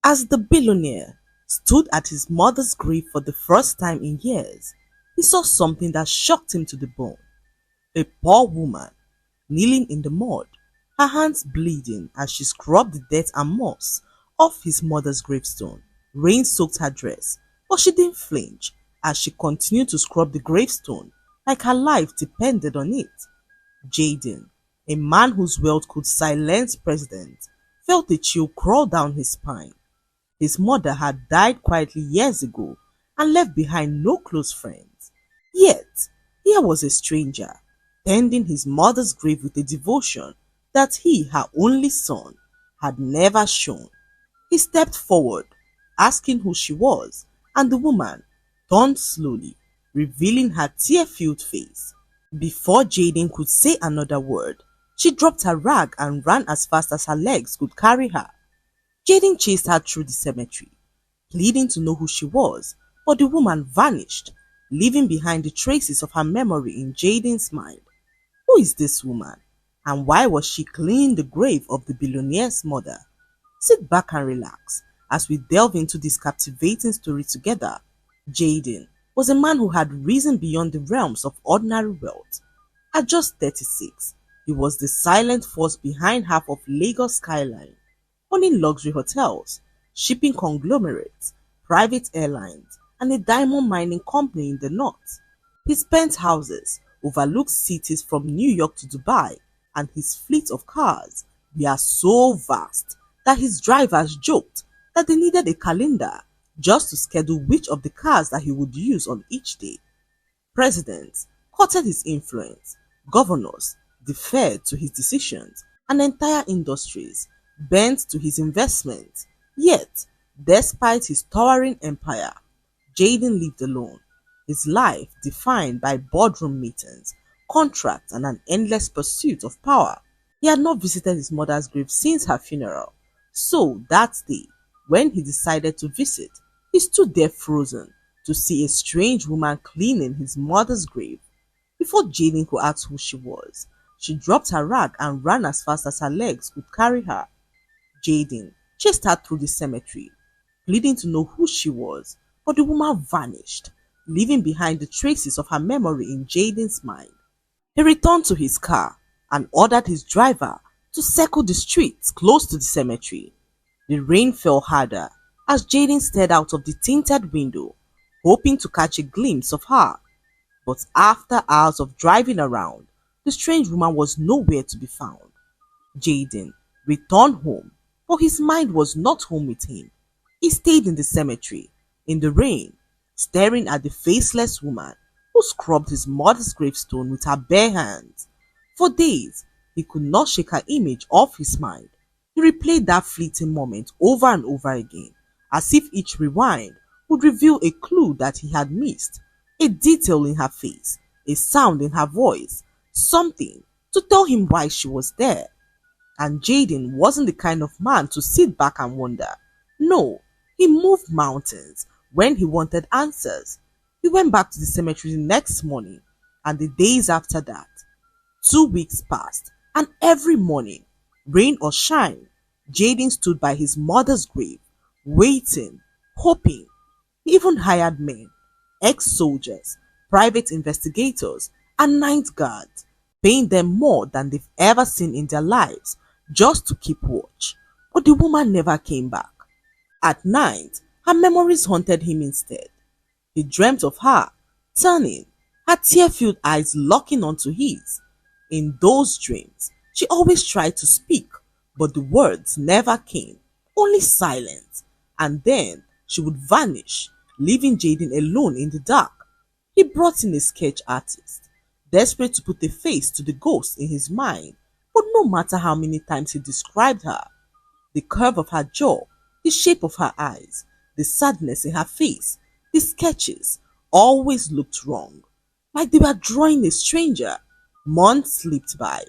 As the billionaire stood at his mother's grave for the first time in years, he saw something that shocked him to the bone. A poor woman, kneeling in the mud, her hands bleeding as she scrubbed the dirt and moss off his mother's gravestone. Rain soaked her dress, but she didn't flinch as she continued to scrub the gravestone like her life depended on it. Jaden, a man whose wealth could silence presidents, felt a chill crawl down his spine. His mother had died quietly years ago and left behind no close friends. Yet, here was a stranger, tending his mother's grave with a devotion that he, her only son, had never shown. He stepped forward, asking who she was, and the woman turned slowly, revealing her tear-filled face. Before Jaden could say another word, she dropped her rag and ran as fast as her legs could carry her. Jaden chased her through the cemetery, pleading to know who she was, but the woman vanished, leaving behind the traces of her memory in Jaden's mind. Who is this woman? And why was she cleaning the grave of the billionaire's mother? Sit back and relax as we delve into this captivating story together. Jaden was a man who had risen beyond the realms of ordinary wealth. At just 36, he was the silent force behind half of Lagos skyline, owning luxury hotels, shipping conglomerates, private airlines, and a diamond mining company in the north. His penthouses overlooked cities from New York to Dubai, and his fleet of cars were so vast that his drivers joked that they needed a calendar just to schedule which of the cars that he would use on each day. Presidents courted his influence, governors deferred to his decisions, and entire industries bent to his investments. Yet, despite his towering empire, Jaden lived alone, his life defined by boardroom meetings, contracts, and an endless pursuit of power. He had not visited his mother's grave since her funeral, so that day, when he decided to visit, he stood there frozen to see a strange woman cleaning his mother's grave. Before Jaden could ask who she was, she dropped her rag and ran as fast as her legs could carry her. Jaden chased her through the cemetery, pleading to know who she was, but the woman vanished, leaving behind the traces of her memory in Jaden's mind. He returned to his car and ordered his driver to circle the streets close to the cemetery. The rain fell harder as Jaden stared out of the tinted window, hoping to catch a glimpse of her. But after hours of driving around, the strange woman was nowhere to be found. Jaden returned home, but his mind was not home with him. He stayed in the cemetery, in the rain, staring at the faceless woman who scrubbed his mother's gravestone with her bare hands. For days, he could not shake her image off his mind. He replayed that fleeting moment over and over again, as if each rewind would reveal a clue that he had missed, a detail in her face, a sound in her voice, something to tell him why she was there. And Jaden wasn't the kind of man to sit back and wonder. No, he moved mountains when he wanted answers. He went back to the cemetery the next morning and the days after that. 2 weeks passed, and every morning, rain or shine, Jaden stood by his mother's grave, waiting, hoping. He even hired men, ex-soldiers, private investigators, and night guards, paying them more than they've ever seen in their lives just to keep watch. But the woman never came back. At night, her memories haunted him instead. He dreamt of her, turning, her tear-filled eyes locking onto his. In those dreams, she always tried to speak, but the words never came, only silence. And then she would vanish, leaving Jaden alone in the dark. He brought in a sketch artist, desperate to put a face to the ghost in his mind, but no matter how many times he described her, the curve of her jaw, the shape of her eyes, the sadness in her face, the sketches always looked wrong, like they were drawing a stranger. Months slipped by,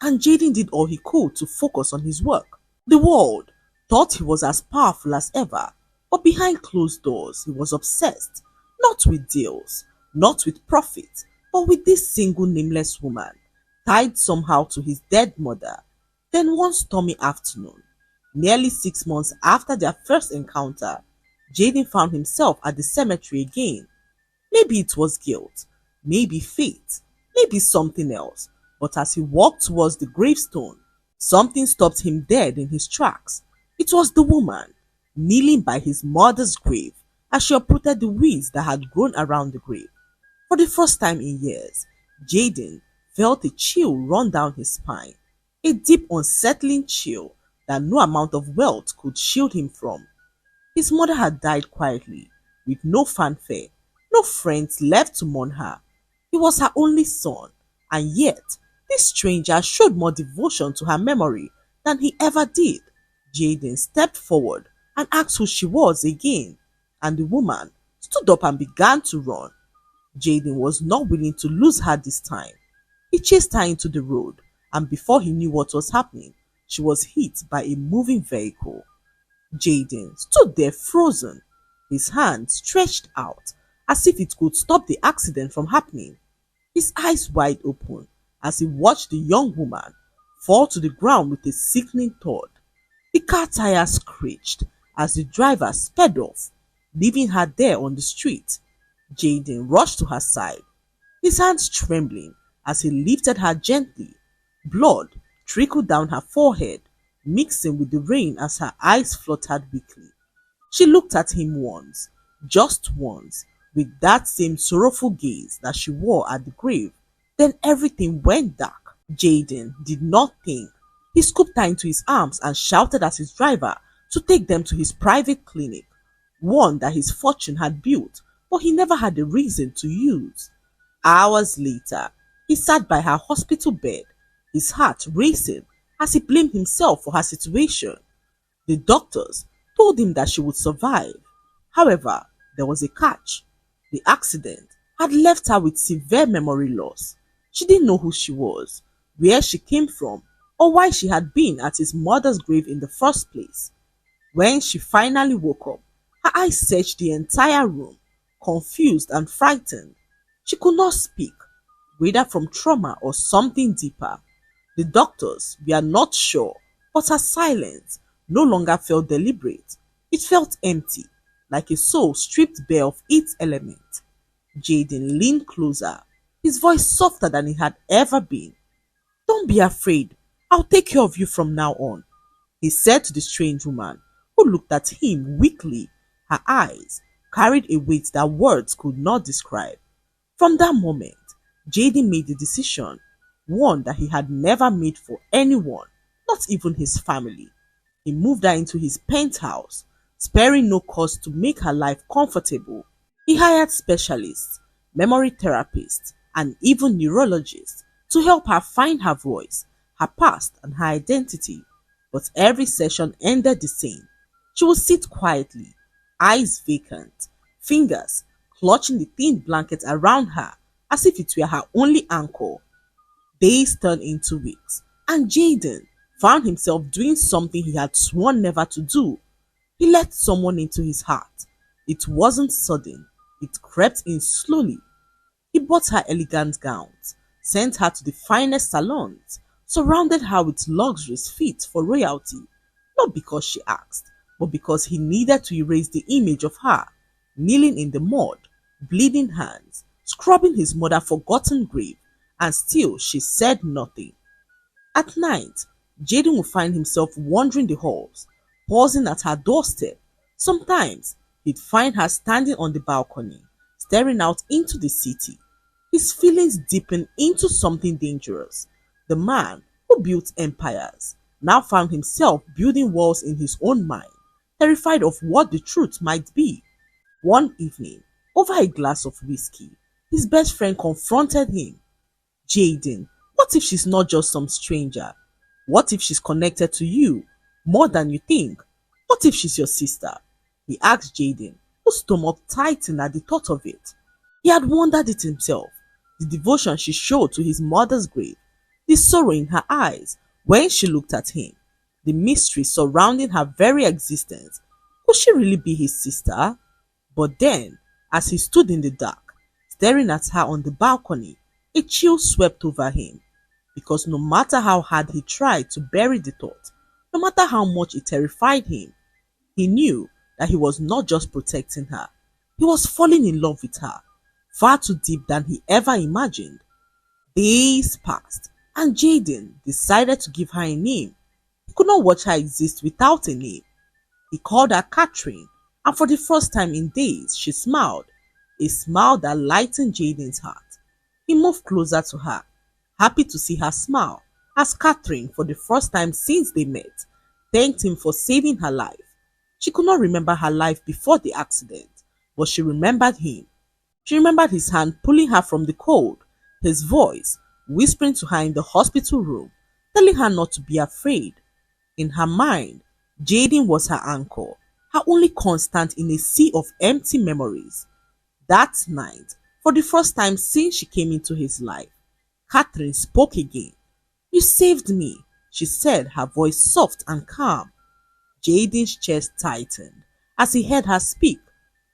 and Jaden did all he could to focus on his work. The world thought he was as powerful as ever, but behind closed doors he was obsessed, not with deals, not with profit, but with this single nameless woman, tied somehow to his dead mother. Then one stormy afternoon, Nearly 6 months after their first encounter, Jaden found himself at the cemetery again. Maybe it was guilt, maybe fate, maybe something else. But as he walked towards the gravestone, something stopped him dead in his tracks. It was the woman, kneeling by his mother's grave as she uprooted the weeds that had grown around the grave. For the first time in years, Jaden felt a chill run down his spine, a deep, unsettling chill that no amount of wealth could shield him from. His mother had died quietly, with no fanfare, no friends left to mourn her. He was her only son, and yet this stranger showed more devotion to her memory than he ever did. Jaden stepped forward and asked who she was again, and the woman stood up and began to run. Jaden was not willing to lose her this time. He chased her into the road, and before he knew what was happening, she was hit by a moving vehicle. Jaden stood there frozen, his hand stretched out as if it could stop the accident from happening, his eyes wide open as he watched the young woman fall to the ground with a sickening thud. The car tires screeched as the driver sped off, leaving her there on the street. Jaden rushed to her side, his hands trembling as he lifted her gently. Blood trickled down her forehead, mixing with the rain as her eyes fluttered weakly. She looked at him once, just once, with that same sorrowful gaze that she wore at the grave. Then everything went dark. Jaden did not think. He scooped her into his arms and shouted at his driver to take them to his private clinic, one that his fortune had built, but he never had a reason to use. Hours later, he sat by her hospital bed, his heart racing as he blamed himself for her situation. The doctors told him that she would survive. However, there was a catch. The accident had left her with severe memory loss. She didn't know who she was, where she came from, or why she had been at his mother's grave in the first place. When she finally woke up, her eyes searched the entire room, confused and frightened. She could not speak, whether from trauma or something deeper. The doctors were not sure, but her silence no longer felt deliberate. It felt empty, like a soul stripped bare of its element. Jaden leaned closer, his voice softer than it had ever been. "Don't be afraid. I'll take care of you from now on," he said to the strange woman, who looked at him weakly. Her eyes carried a weight that words could not describe. From that moment, Jaden made a decision, one that he had never made for anyone, not even his family. He moved her into his penthouse, sparing no cost to make her life comfortable. He hired specialists, memory therapists, and even neurologists to help her find her voice, her past, and her identity. But every session ended the same. She would sit quietly, eyes vacant, fingers clutching the thin blanket around her as if it were her only anchor. Days turned into weeks, and Jaden found himself doing something he had sworn never to do. He let someone into his heart. It wasn't sudden, it crept in slowly. He bought her elegant gowns, sent her to the finest salons, surrounded her with luxuries fit for royalty, not because she asked, but because he needed to erase the image of her, kneeling in the mud, bleeding hands, scrubbing his mother's forgotten grave, and still she said nothing. At night, Jaden would find himself wandering the halls, pausing at her doorstep. Sometimes he'd find her standing on the balcony, staring out into the city. His feelings deepened into something dangerous. The man who built empires now found himself building walls in his own mind, terrified of what the truth might be. One evening, over a glass of whiskey, his best friend confronted him. "Jaden, what if she's not just some stranger? What if she's connected to you more than you think? What if she's your sister?" He asked Jaden, whose stomach tightened at the thought of it. He had wondered it himself, the devotion she showed to his mother's grave, the sorrow in her eyes when she looked at him, the mystery surrounding her very existence. Could she really be his sister? But then, as he stood in the dark, staring at her on the balcony, a chill swept over him, because no matter how hard he tried to bury the thought, No matter how much it terrified him, he knew that he was not just protecting her, he was falling in love with her, far too deep than he ever imagined. Days passed, and Jaden decided to give her a name. He could not watch her exist without a name. He called her Catherine, and for the first time in days, she smiled, a smile that lightened Jaden's heart. He moved closer to her, happy to see her smile, as Catherine, for the first time since they met, thanked him for saving her life. She could not remember her life before the accident, but she remembered him. She remembered his hand pulling her from the cold, his voice whispering to her in the hospital room, telling her not to be afraid. In her mind, Jaden was her anchor, her only constant in a sea of empty memories. That night, for the first time since she came into his life, Catherine spoke again. "You saved me," she said, her voice soft and calm. Jaden's chest tightened as he heard her speak,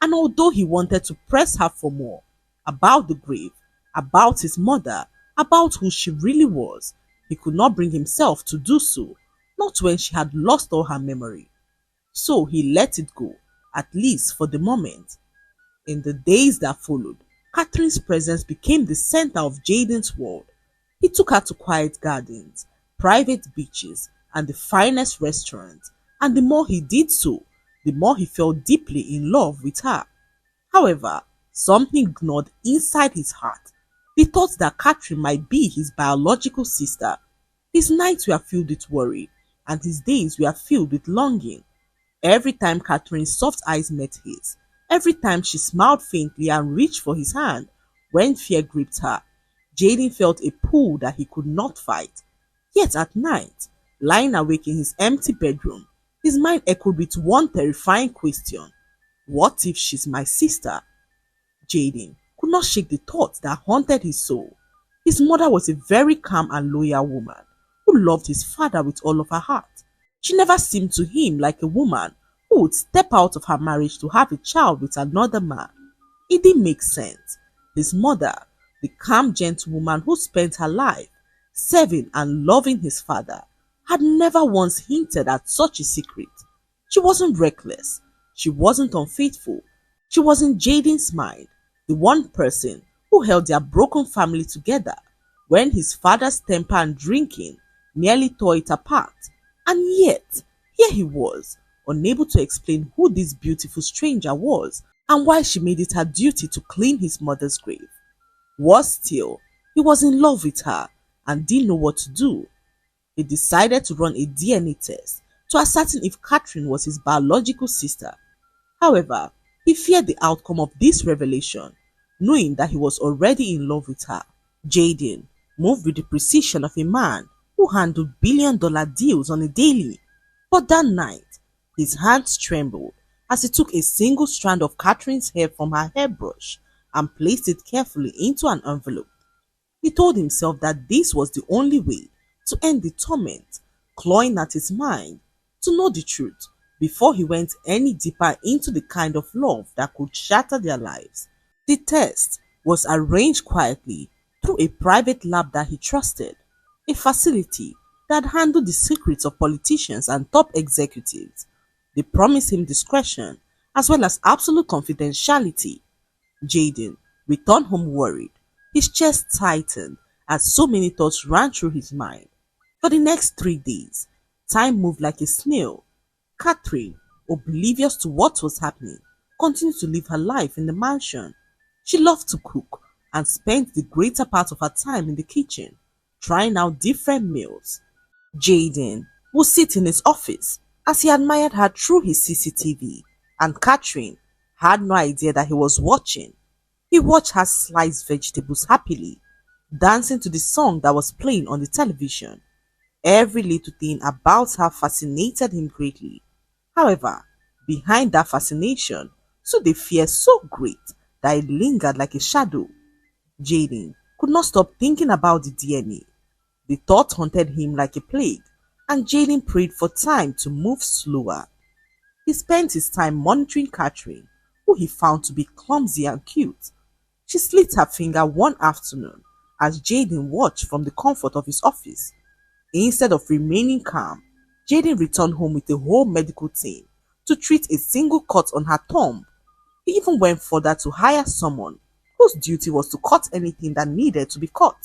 and although he wanted to press her for more about the grave, about his mother, about who she really was, he could not bring himself to do so, not when she had lost all her memory. So he let it go, at least for the moment. In the days that followed, Catherine's presence became the center of Jaden's world. He took her to quiet gardens, private beaches, and the finest restaurants, and the more he did so, the more he fell deeply in love with her. However, something gnawed inside his heart. The thought that Catherine might be his biological sister. His nights were filled with worry, and his days were filled with longing. Every time Catherine's soft eyes met his, every time she smiled faintly and reached for his hand when fear gripped her, Jaden felt a pull that he could not fight. Yet at night, lying awake in his empty bedroom, his mind echoed with one terrifying question: what if she's my sister? Jaden could not shake the thought that haunted his soul. His mother was a very calm and loyal woman who loved his father with all of her heart. She never seemed to him like a woman who would step out of her marriage to have a child with another man. It didn't make sense. His mother, the calm, gentle woman who spent her life serving and loving his father, had never once hinted at such a secret. She wasn't reckless. She wasn't unfaithful. She was in Jaden's mind, the one person who held their broken family together when his father's temper and drinking nearly tore it apart. And yet, here he was, unable to explain who this beautiful stranger was and why she made it her duty to clean his mother's grave. Worse still, he was in love with her and didn't know what to do. He decided to run a DNA test to ascertain if Catherine was his biological sister. However, he feared the outcome of this revelation, knowing that he was already in love with her. Jaden moved with the precision of a man who handled billion-dollar deals on a daily. But that night, his hands trembled as he took a single strand of Catherine's hair from her hairbrush and placed it carefully into an envelope. He told himself that this was the only way to end the torment clawing at his mind, to know the truth before he went any deeper into the kind of love that could shatter their lives. The test was arranged quietly through a private lab that he trusted, a facility that handled the secrets of politicians and top executives. They promised him discretion as well as absolute confidentiality. Jaden returned home worried, his chest tightened as so many thoughts ran through his mind. For the next 3 days, time moved like a snail. Catherine, oblivious to what was happening, continued to live her life in the mansion. She loved to cook and spent the greater part of her time in the kitchen, trying out different meals. Jaden would sit in his office as he admired her through his CCTV, and Catherine had no idea that he was watching. He watched her slice vegetables happily, dancing to the song that was playing on the television. Every little thing about her fascinated him greatly. However, behind that fascination stood a fear so great that it lingered like a shadow. Jaden could not stop thinking about the DNA. The thought haunted him like a plague, and Jaden prayed for time to move slower. He spent his time monitoring Catherine, who he found to be clumsy and cute. She slit her finger one afternoon as Jaden watched from the comfort of his office. Instead of remaining calm, Jaden returned home with a whole medical team to treat a single cut on her thumb. He even went further to hire someone whose duty was to cut anything that needed to be cut.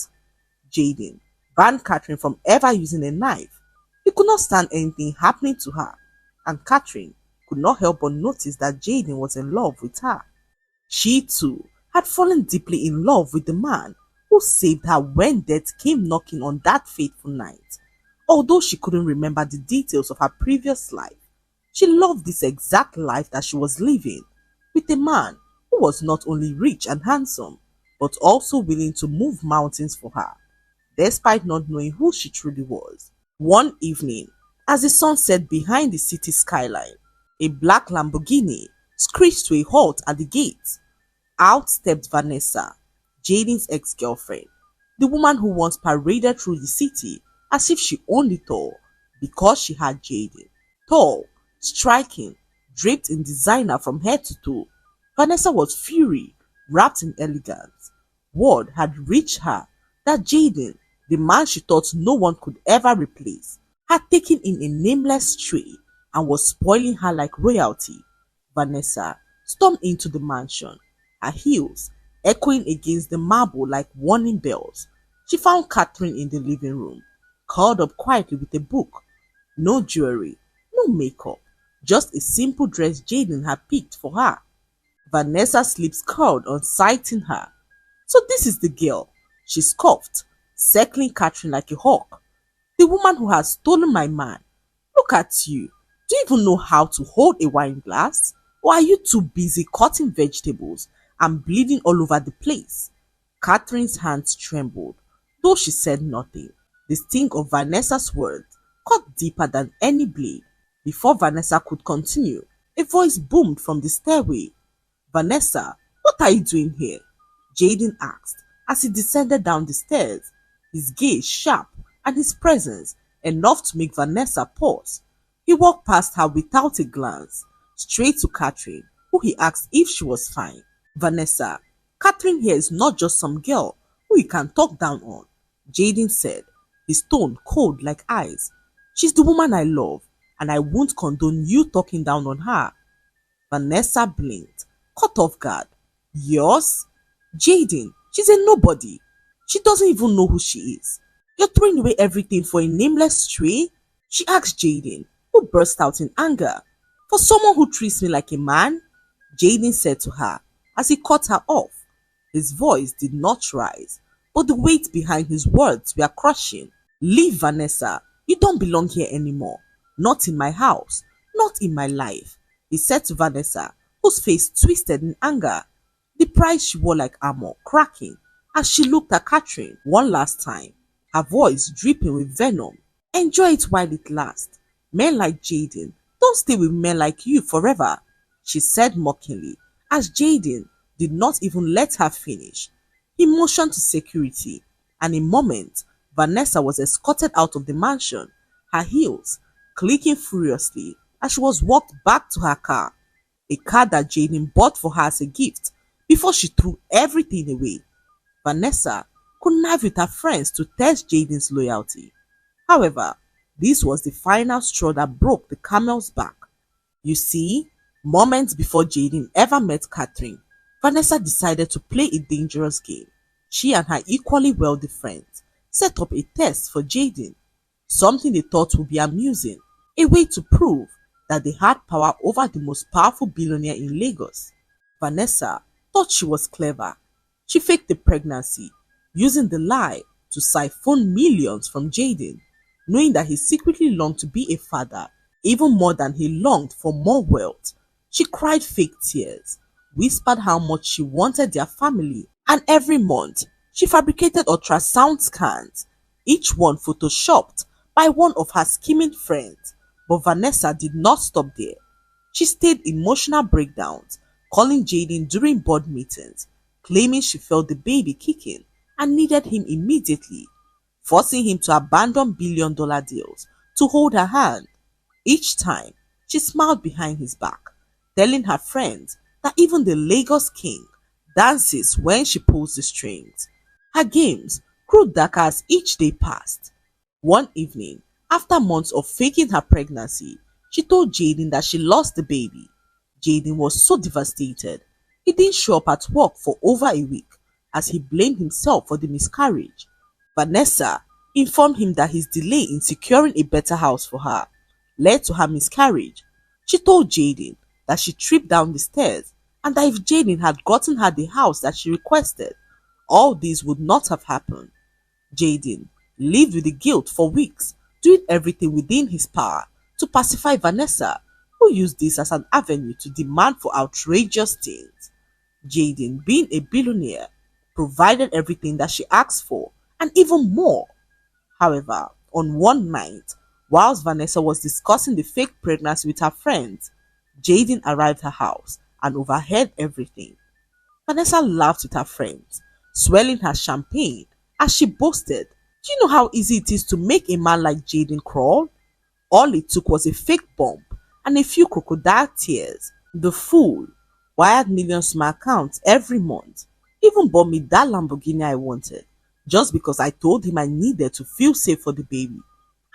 Jaden banned Catherine from ever using a knife. He could not stand anything happening to her, and Catherine could not help but notice that Jaden was in love with her. She too had fallen deeply in love with the man who saved her when death came knocking on that fateful night. Although she couldn't remember the details of her previous life, she loved this exact life that she was living with a man who was not only rich and handsome, but also willing to move mountains for her, despite not knowing who she truly was. One evening, as the sun set behind the city skyline, a black Lamborghini screeched to a halt at the gate. Out stepped Vanessa, Jaden's ex-girlfriend, the woman who once paraded through the city as if she owned it all because she had Jaden. Tall, striking, draped in designer from head to toe, Vanessa was fury, wrapped in elegance. Word had reached her that Jaden, the man she thought no one could ever replace, had taken in a nameless stray and was spoiling her like royalty. Vanessa stormed into the mansion, her heels echoing against the marble like warning bells. She found Catherine in the living room, curled up quietly with a book. No jewelry, no makeup, just a simple dress Jaden had picked for her. Vanessa's lips curled on sighting her. "So this is the girl," she scoffed, circling Catherine like a hawk. "The woman who has stolen my man. Look at you. Do you even know how to hold a wine glass? Or are you too busy cutting vegetables and bleeding all over the place?" Catherine's hands trembled, though she said nothing. The sting of Vanessa's words cut deeper than any blade. Before Vanessa could continue, a voice boomed from the stairway. "Vanessa, what are you doing here?" Jaden asked as he descended down the stairs, his gaze sharp and his presence enough to make Vanessa pause. He walked past her without a glance, straight to Catherine, who he asked if she was fine. "Vanessa, Catherine here is not just some girl who you can talk down on," Jaden said, his tone cold like ice. "She's the woman I love, and I won't condone you talking down on her." Vanessa blinked, caught off guard. "Yours? Jaden, she's a nobody. She doesn't even know who she is. You're throwing away everything for a nameless stray?" she asked Jaden, who burst out in anger. "For someone who treats me like a man?" Jaden said to her as he cut her off. His voice did not rise, but the weight behind his words were crushing. "Leave, Vanessa. You don't belong here anymore. Not in my house, not in my life," he said to Vanessa, whose face twisted in anger. The price she wore like armor cracking as she looked at Catherine one last time, her voice dripping with venom. "Enjoy it while it lasts. Men like Jaden don't stay with men like you forever," she said mockingly, as Jaden did not even let her finish. He motioned to security, and in a moment, Vanessa was escorted out of the mansion, her heels clicking furiously as she was walked back to her car, a car that Jaden bought for her as a gift before she threw everything away. Vanessa connived with her friends to test Jaden's loyalty. However, this was the final straw that broke the camel's back. You see, moments before Jaden ever met Catherine, Vanessa decided to play a dangerous game. She and her equally wealthy friends set up a test for Jaden, something they thought would be amusing, a way to prove that they had power over the most powerful billionaire in Lagos. Vanessa thought she was clever. She faked the pregnancy, using the lie to siphon millions from Jaden, knowing that he secretly longed to be a father, even more than he longed for more wealth. She cried fake tears, whispered how much she wanted their family, and every month she fabricated ultrasound scans, each one photoshopped by one of her scheming friends. But Vanessa did not stop there. She staged emotional breakdowns, calling Jaden during board meetings, claiming she felt the baby kicking and needed him immediately, forcing him to abandon billion-dollar deals to hold her hand. Each time, she smiled behind his back, telling her friends that even the Lagos king dances when she pulls the strings. Her games grew darker as each day passed. One evening, After months of faking her pregnancy, she told Jaden that she lost the baby. Jaden was so devastated. He didn't show up at work for over a week as he blamed himself for the miscarriage. Vanessa informed him that his delay in securing a better house for her led to her miscarriage. She told Jaden that she tripped down the stairs and that if Jaden had gotten her the house that she requested, all this would not have happened. Jaden lived with the guilt for weeks, doing everything within his power to pacify Vanessa, who used this as an avenue to demand for outrageous things. Jaden, being a billionaire, provided everything that she asked for and even more. However, on one night, whilst Vanessa was discussing the fake pregnancy with her friends, Jaden arrived at her house and overheard everything. Vanessa laughed with her friends, swelling her champagne as she boasted, "Do you know how easy it is to make a man like Jaden crawl? All it took was a fake bump and a few crocodile tears. The fool wired millions to my account every month, even bought me that Lamborghini I wanted, just because I told him I needed to feel safe for the baby.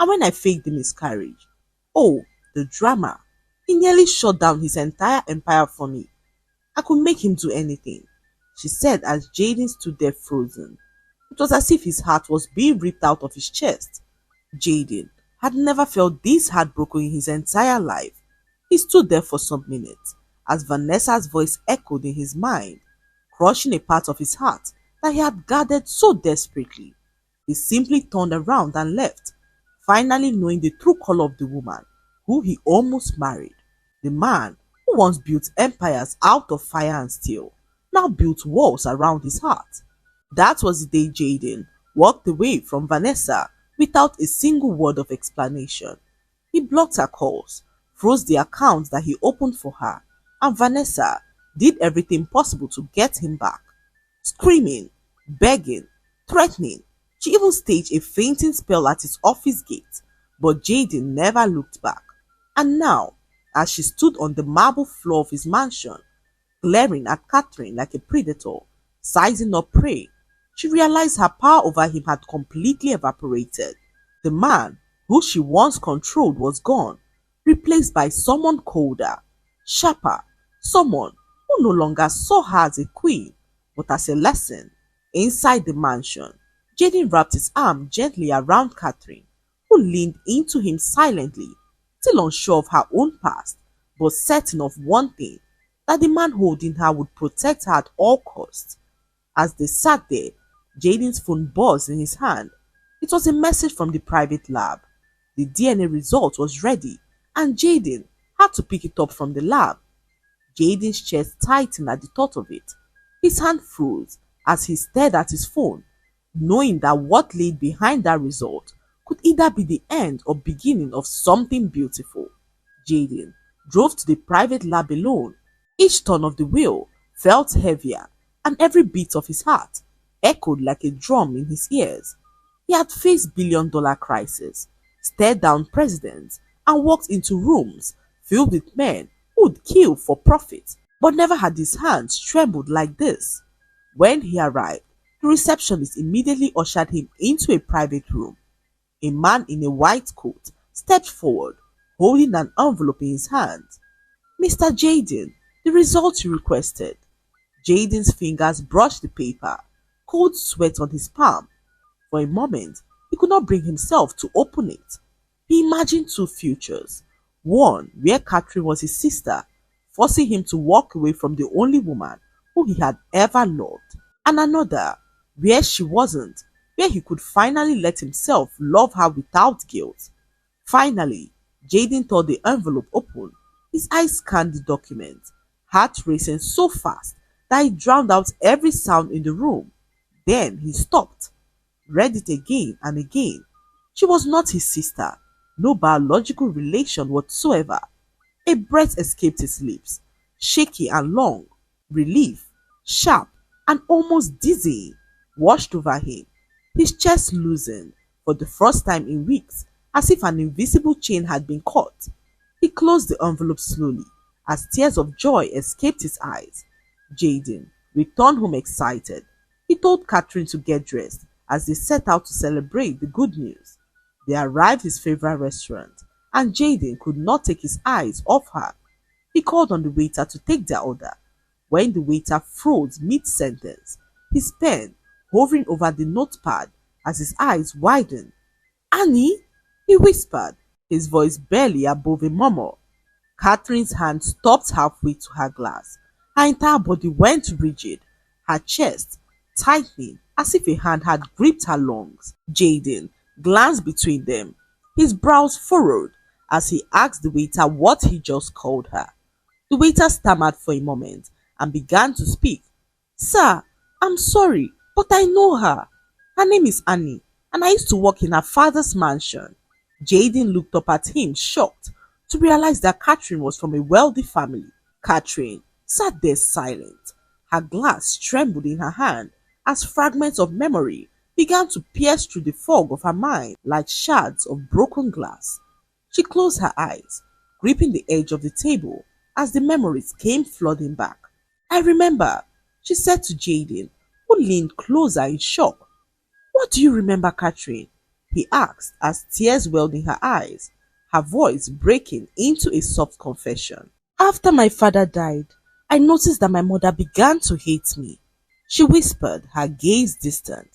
And when I faked the miscarriage, oh, the drama. He nearly shut down his entire empire for me. I could make him do anything," she said as Jaden stood there frozen. It was as if his heart was being ripped out of his chest. Jaden had never felt this heartbroken in his entire life. He stood there for some minutes as Vanessa's voice echoed in his mind, crushing a part of his heart that he had guarded so desperately. He simply turned around and left, finally knowing the true color of the woman who he almost married. The man who once built empires out of fire and steel now built walls around his heart. That was the day Jaden walked away from Vanessa without a single word of explanation. He blocked her calls, froze the accounts that he opened for her, and Vanessa did everything possible to get him back. Screaming, begging, threatening, she even staged a fainting spell at his office gate, but Jaden never looked back. And now, as she stood on the marble floor of his mansion, glaring at Catherine like a predator, sizing up prey, she realized her power over him had completely evaporated. The man who she once controlled was gone, replaced by someone colder, sharper, someone who no longer saw her as a queen, but as a lesson. Inside the mansion, Jaden wrapped his arm gently around Catherine, who leaned into him silently, still unsure of her own past, but certain of one thing, that the man holding her would protect her at all costs. As they sat there, Jaden's phone buzzed in his hand. It was a message from the private lab. The DNA result was ready, and Jaden had to pick it up from the lab. Jaden's chest tightened at the thought of it. His hand froze as he stared at his phone, knowing that what lay behind that result could either be the end or beginning of something beautiful. Jaden drove to the private lab alone. Each turn of the wheel felt heavier, and every beat of his heart echoed like a drum in his ears. He had faced billion-dollar crises, stared down presidents, and walked into rooms filled with men who would kill for profit, but never had his hands trembled like this. When he arrived, the receptionist immediately ushered him into a private room. A man in a white coat stepped forward, holding an envelope in his hand. "Mr. Jaden, the result you requested." Jaden's fingers brushed the paper, cold sweat on his palm. For a moment, he could not bring himself to open it. He imagined two futures. One where Catherine was his sister, forcing him to walk away from the only woman who he had ever loved. And another where she wasn't, where he could finally let himself love her without guilt. Finally, Jaden tore the envelope open. His eyes scanned the document, heart racing so fast that it drowned out every sound in the room. Then he stopped, read it again and again. She was not his sister, no biological relation whatsoever. A breath escaped his lips, shaky and long. Relief, sharp and almost dizzying, washed over him. His chest loosened for the first time in weeks, as if an invisible chain had been cut. He closed the envelope slowly, as tears of joy escaped his eyes. Jaden returned home excited. He told Catherine to get dressed as they set out to celebrate the good news. They arrived his favorite restaurant, and Jaden could not take his eyes off her. He called on the waiter to take their order. When the waiter froze mid-sentence, his pen hovering over the notepad as his eyes widened. "Annie?" he whispered, his voice barely above a murmur. Catherine's hand stopped halfway to her glass. Her entire body went rigid, her chest tightening as if a hand had gripped her lungs. Jaden glanced between them, his brows furrowed as he asked the waiter what he just called her. The waiter stammered for a moment and began to speak. "Sir, I'm sorry, but I know her. Her name is Annie, and I used to work in her father's mansion." Jaden looked up at him, shocked to realize that Catherine was from a wealthy family. Catherine sat there silent. Her glass trembled in her hand as fragments of memory began to pierce through the fog of her mind like shards of broken glass. She closed her eyes, gripping the edge of the table as the memories came flooding back. "I remember," she said to Jaden, who leaned closer in shock. "What do you remember, Catherine?" he asked as tears welled in her eyes, her voice breaking into a soft confession. "After my father died, I noticed that my mother began to hate me," she whispered, her gaze distant.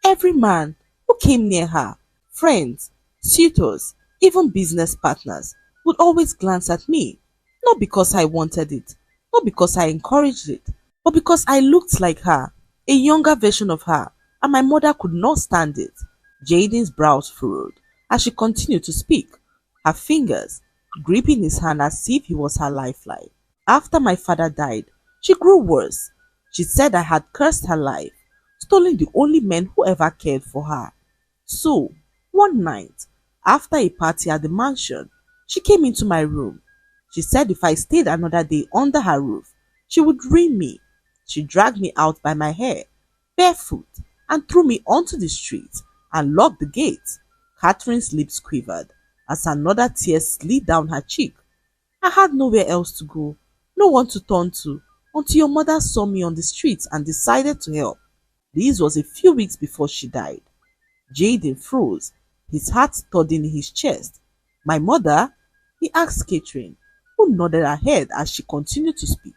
"Every man who came near her, friends, suitors, even business partners, would always glance at me, not because I wanted it, not because I encouraged it, but because I looked like her, a younger version of her, and my mother could not stand it." Jaden's brows furrowed as she continued to speak, her fingers gripping his hand as if he was her lifeline. "After my father died, she grew worse. She said I had cursed her life, stolen the only men who ever cared for her. So, one night, after a party at the mansion, she came into my room. She said if I stayed another day under her roof, she would ruin me. She dragged me out by my hair, barefoot, and threw me onto the street and locked the gate." Catherine's lips quivered as another tear slid down her cheek. "I had nowhere else to go, no one to turn to, until your mother saw me on the streets and decided to help. This was a few weeks before she died." Jaden froze, his heart thudding in his chest. "My mother?" he asked Catherine, who nodded her head as she continued to speak.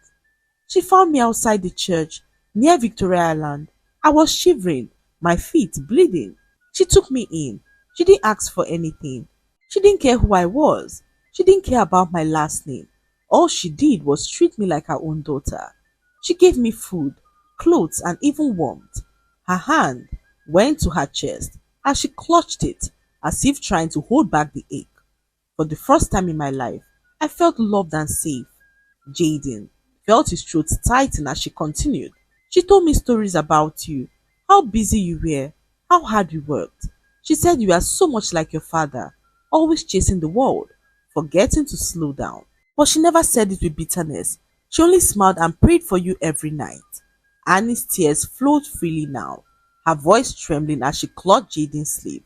"She found me outside the church near Victoria Island. I was shivering, my feet bleeding. She took me in. She didn't ask for anything. She didn't care who I was. She didn't care about my last name. All she did was treat me like her own daughter. She gave me food, clothes, and even warmth." Her hand went to her chest as she clutched it as if trying to hold back the ache. "For the first time in my life, I felt loved and safe." Jaden felt his throat tighten as she continued. "She told me stories about you, how busy you were, how hard you worked. She said you are so much like your father, always chasing the world, forgetting to slow down. But she never said it with bitterness. She only smiled and prayed for you every night." Annie's tears flowed freely now, her voice trembling as she clutched Jaden's sleeve.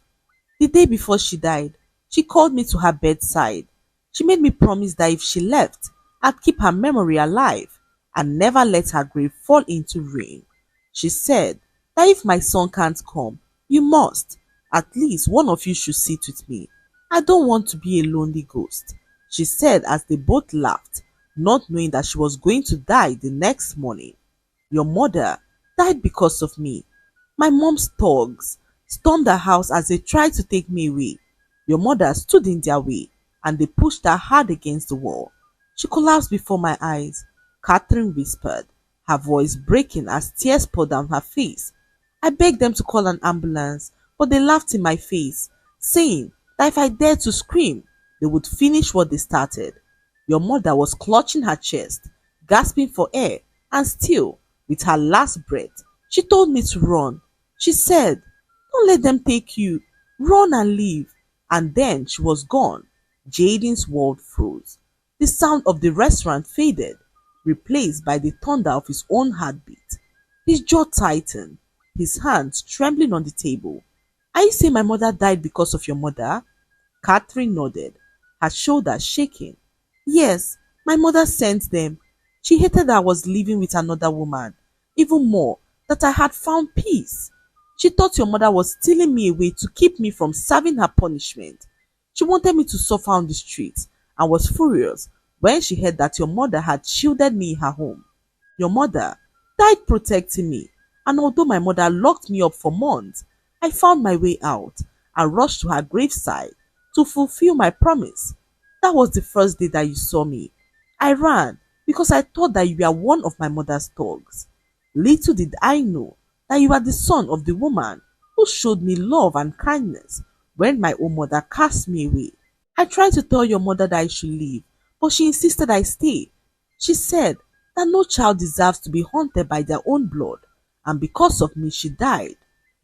"The day before she died, she called me to her bedside. She made me promise that if she left, I'd keep her memory alive and never let her grave fall into ruin. She said that if my son can't come, you must. At least one of you should sit with me. I don't want to be a lonely ghost," she said as they both laughed, not knowing that she was going to die the next morning. "Your mother died because of me. My mom's thugs stormed her house as they tried to take me away. Your mother stood in their way and they pushed her hard against the wall. She collapsed before my eyes," Catherine whispered, her voice breaking as tears poured down her face. "I begged them to call an ambulance, but they laughed in my face, saying that if I dared to scream, they would finish what they started. Your mother was clutching her chest, gasping for air, and still, with her last breath, she told me to run. She said, 'Don't let them take you. Run and leave.' And then she was gone." Jaden's world froze. The sound of the restaurant faded, replaced by the thunder of his own heartbeat. His jaw tightened, his hands trembling on the table. "Are you saying my mother died because of your mother?" Catherine nodded, her shoulders shaking. "Yes, my mother sent them. She hated that I was living with another woman. Even more, that I had found peace. She thought your mother was stealing me away to keep me from serving her punishment. She wanted me to suffer on the streets and was furious when she heard that your mother had shielded me in her home. Your mother died protecting me, and although my mother locked me up for months, I found my way out and rushed to her graveside to fulfill my promise. That was the first day that you saw me. I ran because I thought that you were one of my mother's thugs. Little did I know that you are the son of the woman who showed me love and kindness when my own mother cast me away. I tried to tell your mother that I should leave, but she insisted I stay. She said that no child deserves to be haunted by their own blood, and because of me she died.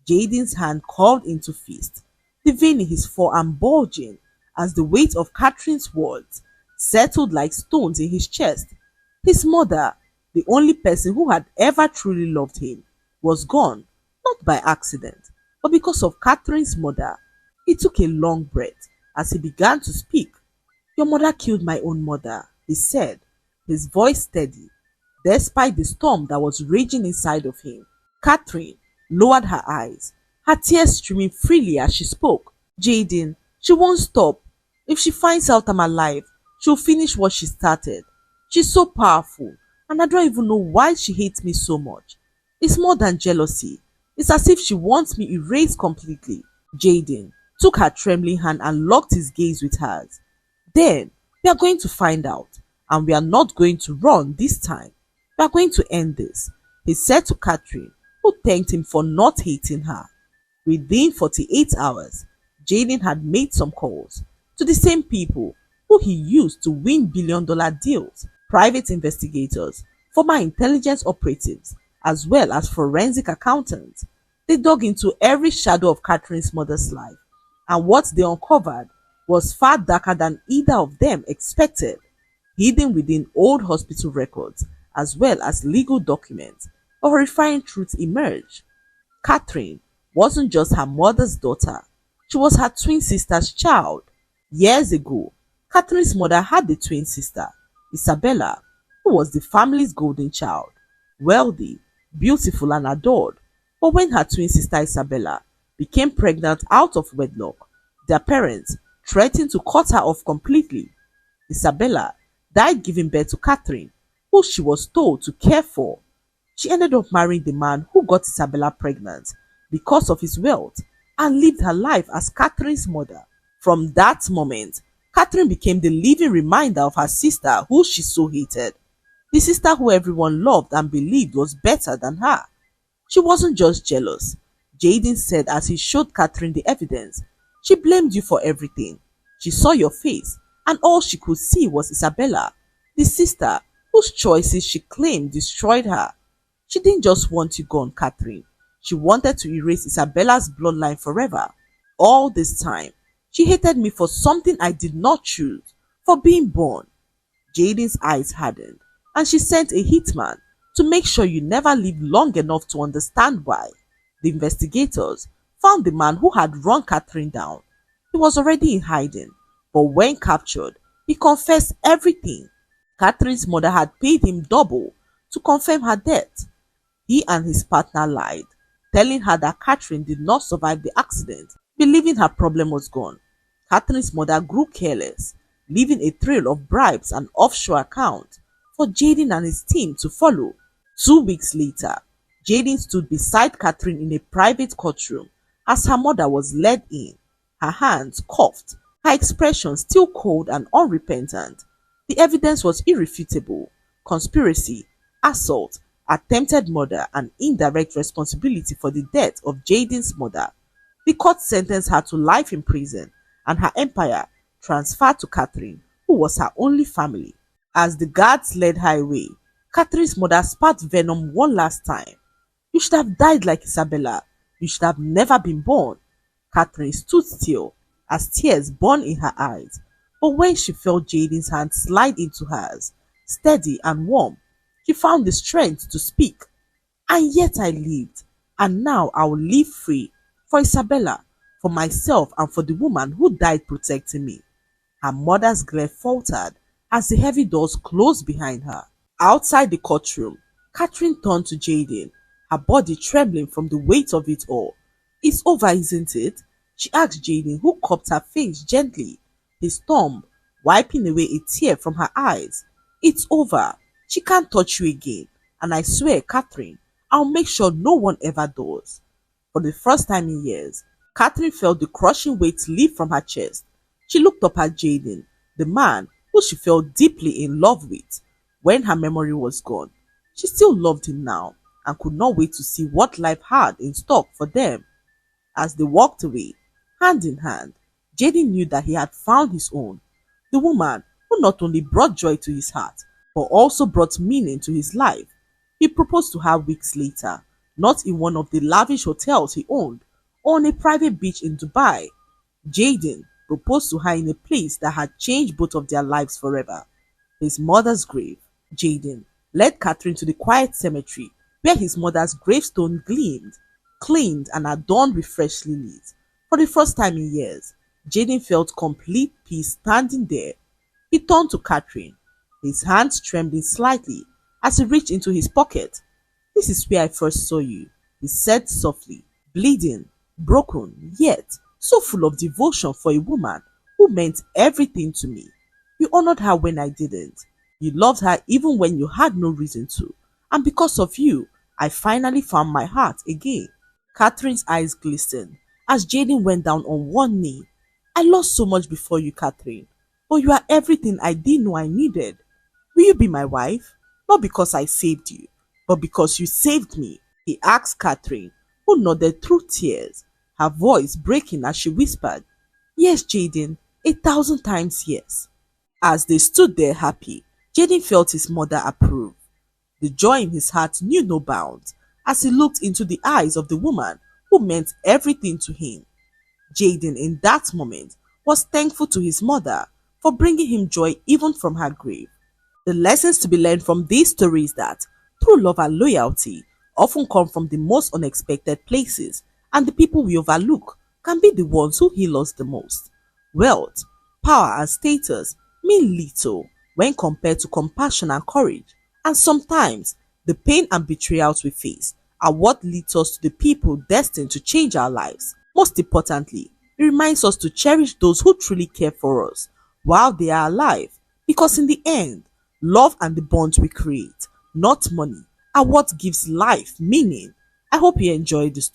Jaden's hand curled into fist, the vein in his forearm bulging as the weight of Catherine's words settled like stones in his chest. His mother, the only person who had ever truly loved him, was gone, not by accident, but because of Catherine's mother. He took a long breath as he began to speak. Your mother killed my own mother, he said, his voice steady, despite the storm that was raging inside of him. Catherine lowered her eyes, her tears streaming freely as she spoke. Jaden, she won't stop. If she finds out I'm alive, she'll finish what she started. She's so powerful, and I don't even know why she hates me so much. It's more than jealousy. It's as if she wants me erased completely. Jaden took her trembling hand and locked his gaze with hers. Then, we are going to find out, and we are not going to run this time. We are going to end this, he said to Catherine, who thanked him for not hating her. Within 48 hours, Jaden had made some calls to the same people who he used to win billion-dollar deals, private investigators, former intelligence operatives, as well as forensic accountants. They dug into every shadow of Catherine's mother's life, and what they uncovered was far darker than either of them expected. Hidden within old hospital records as well as legal documents, a horrifying truth emerged. Catherine wasn't just her mother's daughter, she was her twin sister's child. Years ago, Catherine's mother had a twin sister, Isabella, who was the family's golden child, wealthy, beautiful and adored. But when her twin sister Isabella became pregnant out of wedlock, their parents threatened to cut her off completely. Isabella died giving birth to Catherine, who she was told to care for. She ended up marrying the man who got Isabella pregnant because of his wealth and lived her life as Catherine's mother. From that moment, Catherine became the living reminder of her sister who she so hated. The sister who everyone loved and believed was better than her. She wasn't just jealous, Jaden said as he showed Catherine the evidence. She blamed you for everything. She saw your face, and all she could see was Isabella, the sister whose choices she claimed destroyed her. She didn't just want you gone, Catherine. She wanted to erase Isabella's bloodline forever. All this time, she hated me for something I did not choose, for being born. Jaden's eyes hardened, and she sent a hitman to make sure you never lived long enough to understand why. The investigators found the man who had run Catherine down. He was already in hiding, but when captured, he confessed everything. Catherine's mother had paid him double to confirm her death. He and his partner lied, telling her that Catherine did not survive the accident, believing her problem was gone. Catherine's mother grew careless, leaving a trail of bribes and offshore accounts for Jaden and his team to follow. 2 weeks later, Jaden stood beside Catherine in a private courtroom as her mother was led in, her hands cuffed, her expression still cold and unrepentant. The evidence was irrefutable: conspiracy, assault, attempted murder, and indirect responsibility for the death of Jaden's mother. The court sentenced her to life in prison, and her empire transferred to Catherine, who was her only family. As the guards led her away, Catherine's mother spat venom one last time. You should have died like Isabella. You should have never been born. Catherine stood still as tears burned in her eyes. But when she felt Jaden's hand slide into hers, steady and warm, she found the strength to speak. And yet I lived, and now I will live free, for Isabella, for myself, and for the woman who died protecting me. Her mother's glare faltered as the heavy doors closed behind her. Outside the courtroom, Catherine turned to Jaden, her body trembling from the weight of it all. It's over, isn't it? She asked Jaden, who cupped her face gently, his thumb wiping away a tear from her eyes. It's over. She can't touch you again. And I swear, Catherine, I'll make sure no one ever does. For the first time in years, Catherine felt the crushing weight lift from her chest. She looked up at Jaden, the man who she fell deeply in love with when her memory was gone. She still loved him now and could not wait to see what life had in stock for them. As they walked away, hand in hand, Jaden knew that he had found his own, the woman who not only brought joy to his heart, but also brought meaning to his life. He proposed to her weeks later, not in one of the lavish hotels he owned, or on a private beach in Dubai. Jaden proposed to her in a place that had changed both of their lives forever, his mother's grave. Jaden led Catherine to the quiet cemetery where his mother's gravestone gleamed, cleaned and adorned with fresh lilies. For the first time in years, Jaden felt complete peace standing there. He turned to Catherine, his hands trembling slightly as he reached into his pocket. "This is where I first saw you," he said softly, bleeding, broken, yet so full of devotion for a woman who meant everything to me. "You honored her when I didn't. You loved her even when you had no reason to. And because of you, I finally found my heart again." Catherine's eyes glistened as Jaden went down on one knee. "I lost so much before you, Catherine, but you are everything I didn't know I needed. Will you be my wife? Not because I saved you, but because you saved me," he asked Catherine, who nodded through tears, her voice breaking as she whispered, "Yes, Jaden, 1,000 times yes." As they stood there happy, Jaden felt his mother approve. The joy in his heart knew no bounds as he looked into the eyes of the woman who meant everything to him. Jaden, in that moment, was thankful to his mother for bringing him joy even from her grave. The lessons to be learned from this story is that true love and loyalty often come from the most unexpected places, and the people we overlook can be the ones who heal us the most. Wealth, power, and status mean little when compared to compassion and courage, and sometimes the pain and betrayals we face are what leads us to the people destined to change our lives. Most importantly, it reminds us to cherish those who truly care for us while they are alive, because in the end, love and the bonds we create, not money, are what gives life meaning. I hope you enjoyed the story.